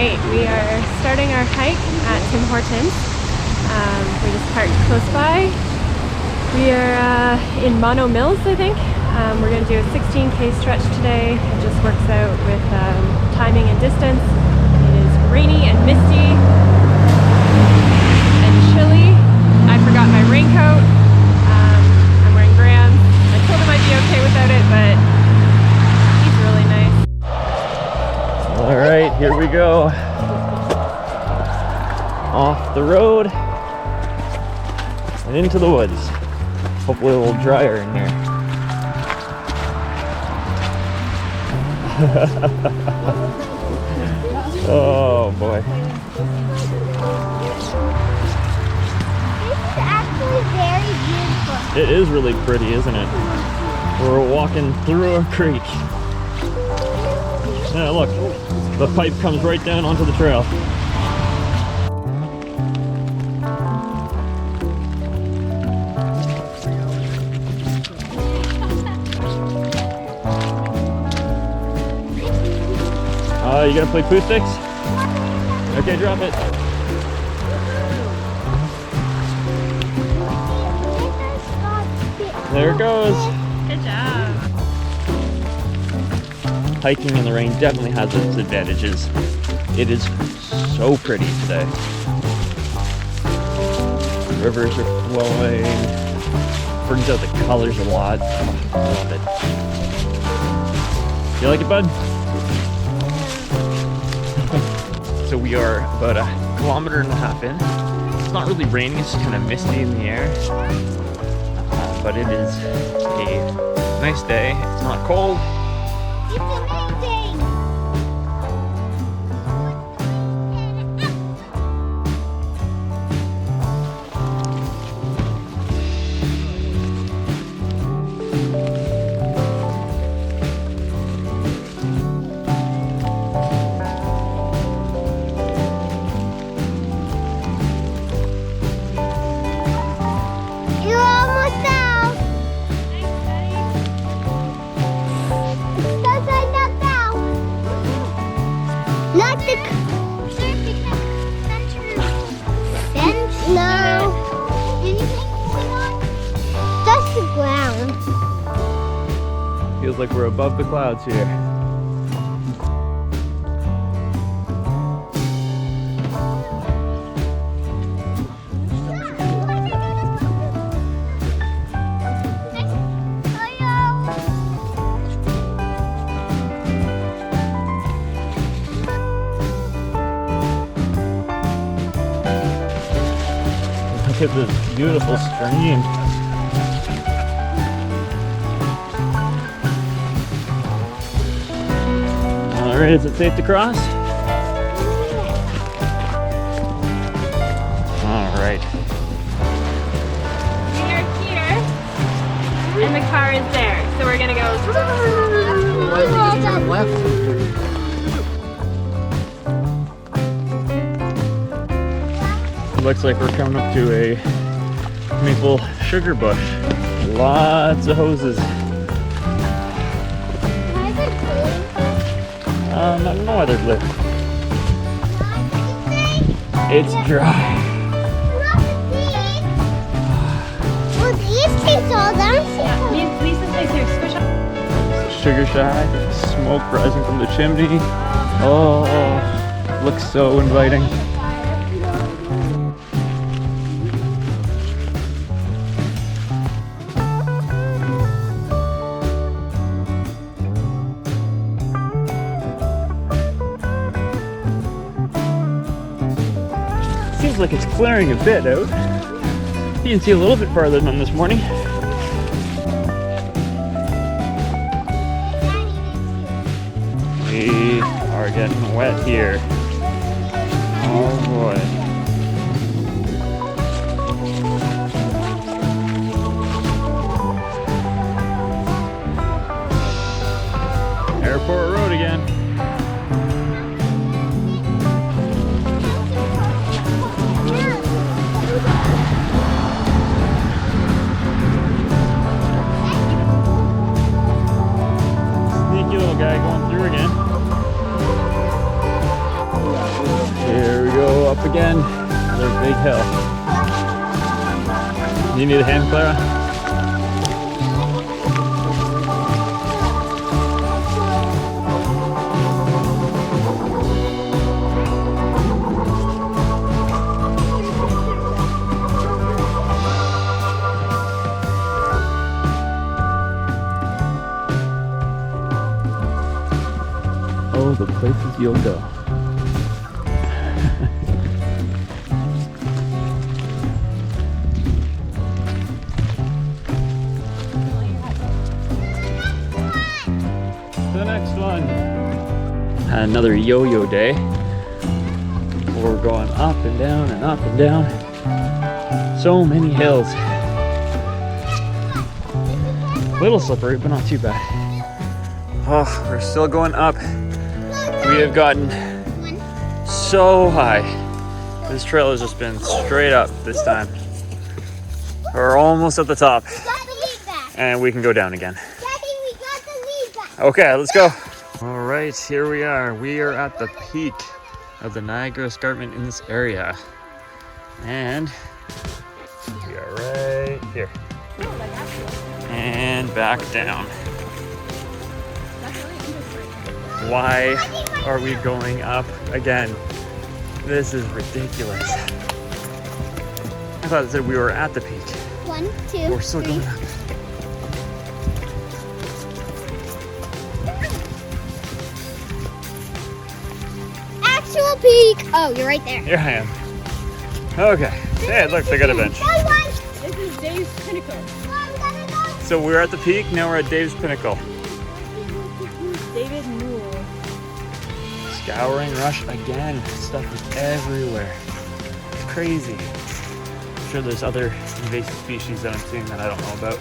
Alright, we are starting our hike at Tim Hortons. We just parked close by. We are in Mono Mills, I think. We're going to do a 16K stretch today. It just works out with timing and distance. It is rainy and misty and chilly. I forgot my raincoat. I'm wearing Graham. I told him I'd be okay without it, but he's really nice. Alright, here we go. Off the road and into the woods. Hopefully a little drier in here. Oh boy. This is actually very beautiful. It is really pretty, isn't it? We're walking through a creek. Yeah, look, the pipe comes right down onto the trail. You gonna play poo sticks? Okay, drop it. There it goes. Good job. Hiking in the rain definitely has its advantages. It is so pretty today. Rivers are flowing. Brings out the colors a lot. Oh, I love it. You like it, bud? So we are about 1.5 kilometers in. It's not really raining, it's just kind of misty in the air. But it is a nice day. It's not cold. It's amazing. You're almost out. That's not down. Not the bench. No. Just the ground. Feels like we're above the clouds here. Look at this beautiful stream. All right, is it safe to cross? All right. We are here, and the car is there. So we're gonna go. Looks like we're coming up to a maple sugar bush. Lots of hoses. I don't know why they're lit. It's dry. Well, these things all them. Sugar shy, smoke rising from the chimney. Oh, looks so inviting. Seems like it's clearing a bit out. You can see a little bit farther than this morning. We are getting wet here. Oh boy. Airport Road again. Sneaky little guy going through again. big hill. You need a hand, Clara? Oh, the places you'll go. The next one. Another yo-yo day. We're going up and down and up and down. So many hills. Little slippery, but not too bad. Oh, we're still going up. We have gotten so high. This trail has just been straight up this time. We're almost at the top. And we can go down again. Okay, let's go. All right, here we are. We are at the peak of the Niagara Escarpment in this area. And we are right here. And back down. Why are we going up again? This is ridiculous. I thought it said we were at the peak. 1, 2, We're still 3. going up. Actual peak. Oh, you're right there. Here I am. Okay. Hey, look, they got a bench. This is Dave's Pinnacle. So we're at the peak, now we're at Dave's Pinnacle. David Newell. Scouring rush again. Stuff is everywhere. It's crazy. I'm sure there's other invasive species that I'm seeing that I don't know about.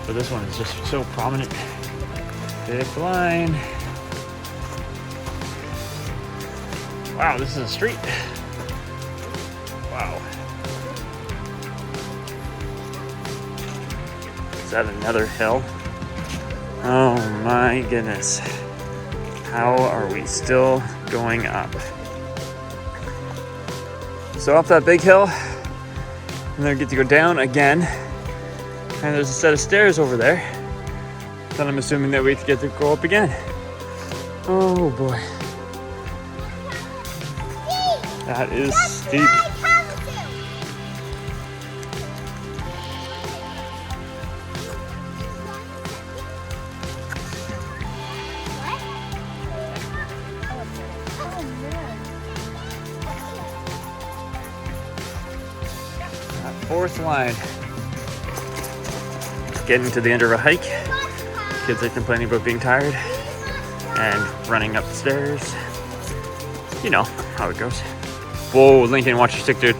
But this one is just so prominent. Thick line. Wow, this is a street. Wow. Is that another hill? Oh my goodness. How are we still going up? So up that big hill, and then we get to go down again. And there's a set of stairs over there. Then I'm assuming that we get to go up again. Oh boy. That is steep. That fourth line. Getting to the end of a hike. Kids are complaining about being tired and running up the stairs. You know how it goes. Whoa, Lincoln, watch your stick, dude.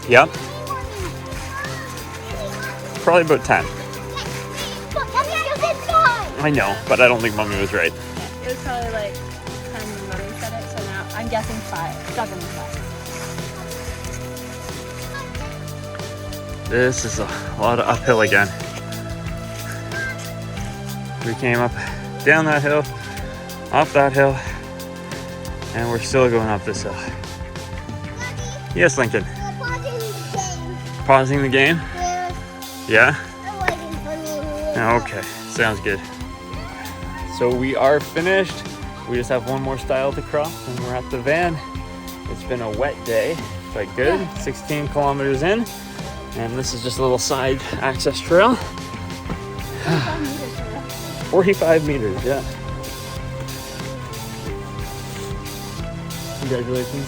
Yep. Probably about 10. I know, but I don't think Mommy was right. It was probably like 10 when Mommy said it, so now I'm guessing 5. 7 and 5. This is a lot of uphill again. We came up, down that hill, up that hill, and we're still going up this hill. Yes, Lincoln. Pausing the game? Yeah? Okay, sounds good. So we are finished. We just have one more stile to cross and we're at the van. It's been a wet day, but good. 16 kilometers in. And this is just a little side access trail. 45 meters, yeah. Congratulations.